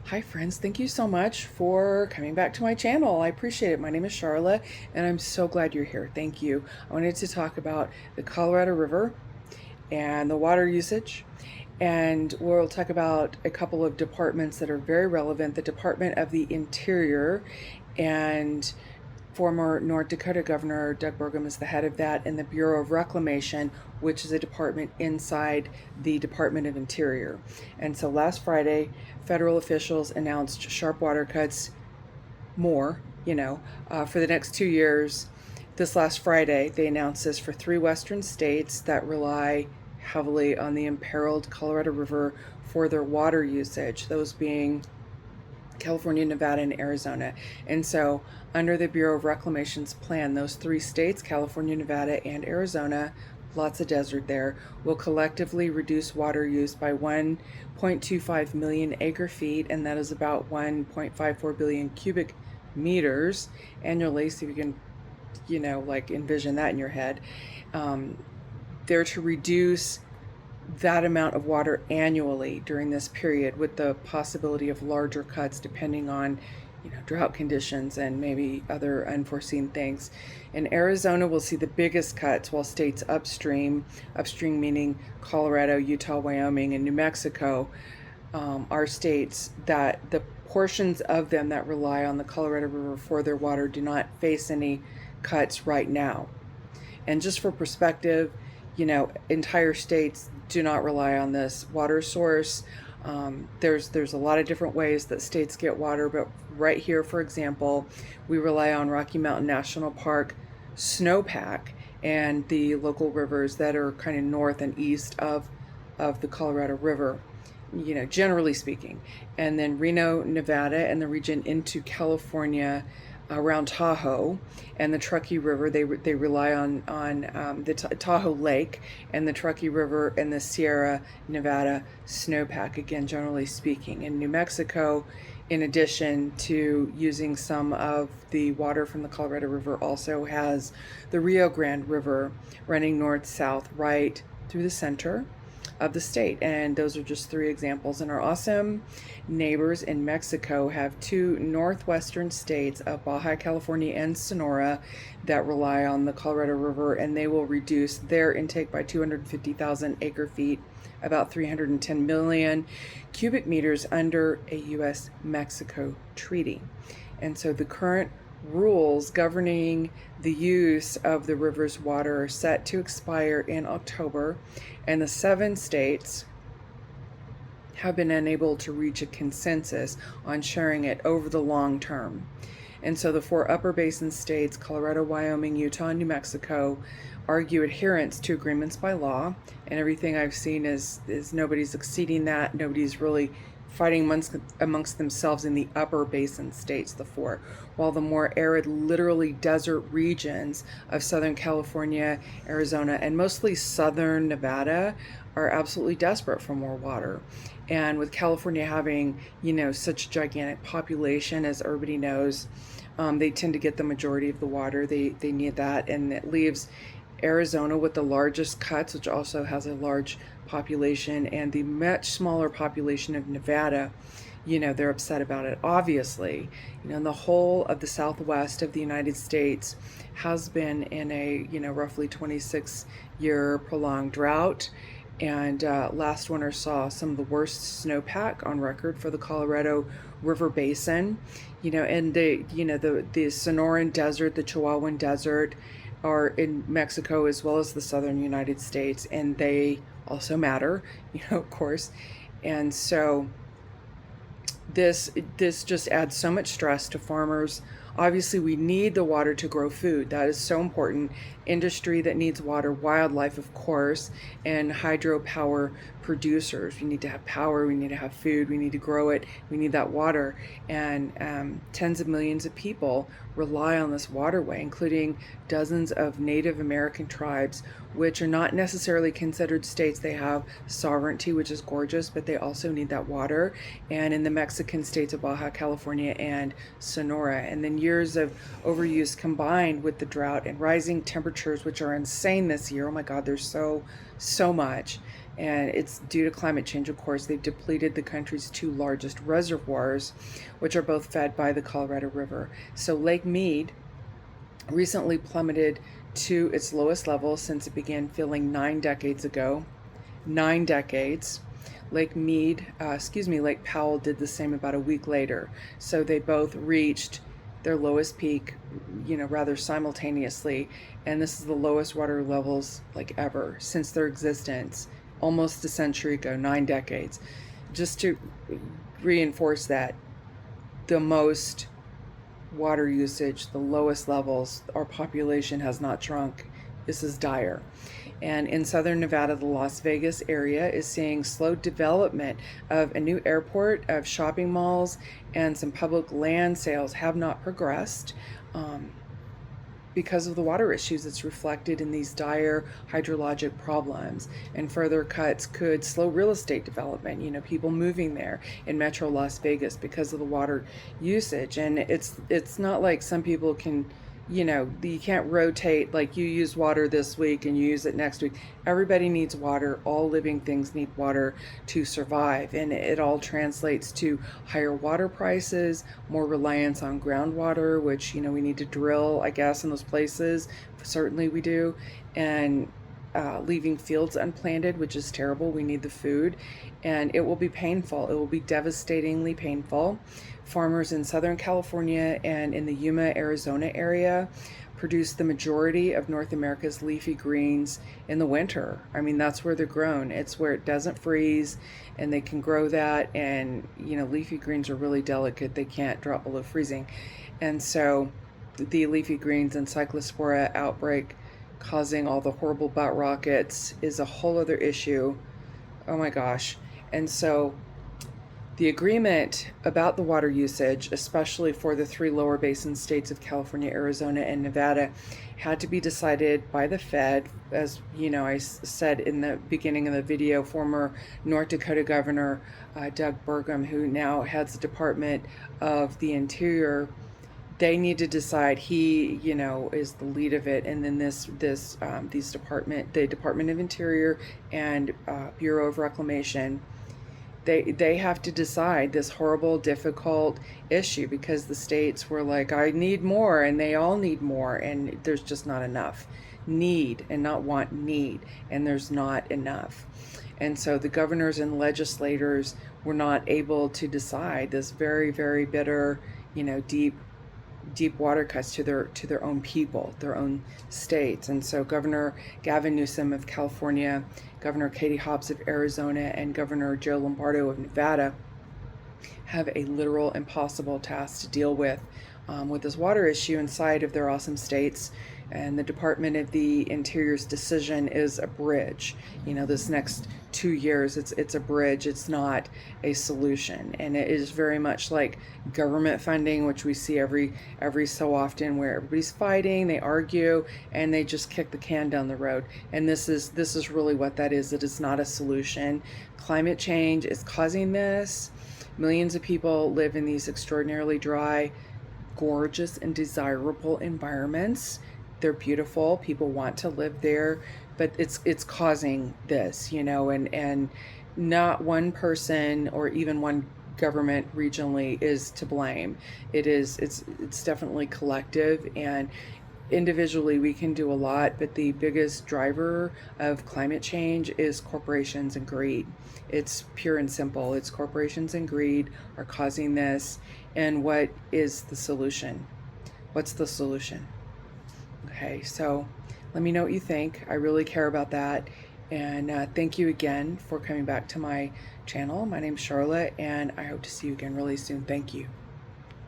Hi friends, thank you so much for coming back to my channel. I appreciate it. My name is Charlotte and I'm so glad you're here. Thank you. I wanted to talk about the Colorado River and the water usage, and we'll talk about a couple of departments that are very relevant. The Department of the Interior, and former North Dakota Governor Doug Burgum is the head of that, and the Bureau of Reclamation, which is a department inside the Department of Interior. And so last Friday, federal officials announced sharp water cuts, more, for the next 2 years. This last Friday, they announced this for 3 western states that rely heavily on the imperiled Colorado River for their water usage, those being California, Nevada, and Arizona. And so, under the Bureau of Reclamation's plan, those 3 states, California, Nevada, and Arizona, lots of desert there, will collectively reduce water use by 1.25 million acre feet, and that is about 1.54 billion cubic meters annually. So you can, envision that in your head. They're to reduce that amount of water annually during this period, with the possibility of larger cuts depending on drought conditions and maybe other unforeseen things. And Arizona will see the biggest cuts, while states upstream meaning Colorado, Utah, Wyoming, and New Mexico, are states that the portions of them that rely on the Colorado River for their water do not face any cuts right now. And just for perspective, entire states do not rely on this water source. There's a lot of different ways that states get water, but right here, for example, we rely on Rocky Mountain National Park snowpack and the local rivers that are kind of north and east of the Colorado River, generally speaking. And then Reno, Nevada, and the region into California around Tahoe and the Truckee River, they rely on the Tahoe Lake and the Truckee River and the Sierra Nevada snowpack, again, generally speaking. In New Mexico, in addition to using some of the water from the Colorado River, also has the Rio Grande River running north-south right through the center of the state. And those are just 3 examples. And our awesome neighbors in Mexico have 2 northwestern states of Baja, California, and Sonora that rely on the Colorado River, and they will reduce their intake by 250,000 acre feet, about 310 million cubic meters, under a U.S.-Mexico treaty. And so the current rules governing the use of the river's water are set to expire in October, and the 7 states have been unable to reach a consensus on sharing it over the long term. And so the 4 upper basin states, Colorado, Wyoming, Utah, and New Mexico, argue adherence to agreements by law, and everything I've seen is nobody's exceeding that. Nobody's really fighting amongst themselves in the upper basin states, the 4, while the more arid, literally desert regions of Southern California, Arizona, and mostly Southern Nevada are absolutely desperate for more water. And with California having, such gigantic population, as everybody knows, they tend to get the majority of the water. They need that, and it leaves Arizona with the largest cuts, which also has a large population, and the much smaller population of Nevada. They're upset about it. Obviously, the whole of the southwest of the United States has been in a, roughly 26-year prolonged drought. And last winter saw some of the worst snowpack on record for the Colorado River Basin. And the Sonoran Desert, the Chihuahuan Desert, are in Mexico as well as the southern United States, and they also matter, of course. And so this just adds so much stress to farmers. Obviously, we need the water to grow food. That is so important. Industry that needs water, wildlife, of course, and hydropower producers. We need to have power, we need to have food, we need to grow it, we need that water. And tens of millions of people rely on this waterway, including dozens of Native American tribes, which are not necessarily considered states. They have sovereignty, which is gorgeous, but they also need that water. And in the Mexican states of Baja, California, and Sonora. And then years of overuse combined with the drought and rising temperatures, which are insane this year. Oh my God, there's so much. And it's due to climate change, of course. They've depleted the country's two largest reservoirs, which are both fed by the Colorado River. So Lake Mead recently plummeted to its lowest level since it began filling 9 decades ago. 9 decades. Lake Powell did the same about a week later. So they both reached their lowest peak, rather simultaneously. And this is the lowest water levels like ever since their existence, almost a century ago, 9 decades. Just to reinforce that, the most water usage, the lowest levels, our population has not shrunk. This is dire. And in southern Nevada, the Las Vegas area is seeing slow development of a new airport, of shopping malls, and some public land sales have not progressed because of the water issues. It's reflected in these dire hydrologic problems, and further cuts could slow real estate development, people moving there in metro Las Vegas because of the water usage. And it's not like some people can, you can't rotate, like you use water this week and you use it next week. Everybody needs water. All living things need water to survive, and it all translates to higher water prices, more reliance on groundwater, which we need to drill, I guess, in those places. Certainly we do. And leaving fields unplanted, which is terrible. We need the food, and it will be painful. It will be devastatingly painful. Farmers in Southern California and in the Yuma, Arizona area produce the majority of North America's leafy greens in the winter. I mean, that's where they're grown. It's where it doesn't freeze, and they can grow that. And leafy greens are really delicate. They can't drop below freezing. And so the leafy greens and cyclospora outbreak causing all the horrible butt rockets is a whole other issue. Oh my gosh. And so the agreement about the water usage, especially for the three lower basin states of California, Arizona, and Nevada, had to be decided by the Fed. As I said in the beginning of the video, former North Dakota Governor Doug Burgum, who now heads the Department of the Interior, they need to decide. He, is the lead of it, and then the Department of Interior and Bureau of Reclamation, they have to decide this horrible, difficult issue, because the states were like, I need more, and they all need more, and there's just not enough. Need and not want, need, and there's not enough. And so the governors and legislators were not able to decide this very, very bitter, deep water cuts to their own people, their own states. And so Governor Gavin Newsom of California, Governor Katie Hobbs of Arizona, and Governor Joe Lombardo of Nevada have a literal impossible task to deal with this water issue inside of their awesome states. And the Department of the Interior's decision is a bridge. This next 2 years, it's a bridge. It's not a solution. And it is very much like government funding, which we see every so often, where everybody's fighting, they argue, and they just kick the can down the road. And this is really what that is. It is not a solution. Climate change is causing this. Millions of people live in these extraordinarily dry, gorgeous, and desirable environments. They're beautiful. People want to live there, but it's causing this, and not one person or even one government regionally is to blame. It's definitely collective, and individually we can do a lot, but the biggest driver of climate change is corporations and greed. It's pure and simple. It's corporations and greed are causing this. And what is the solution? What's the solution? Okay, so let me know what you think. I really care about that. And thank you again for coming back to my channel. My name's Charlotte, and I hope to see you again really soon. Thank you.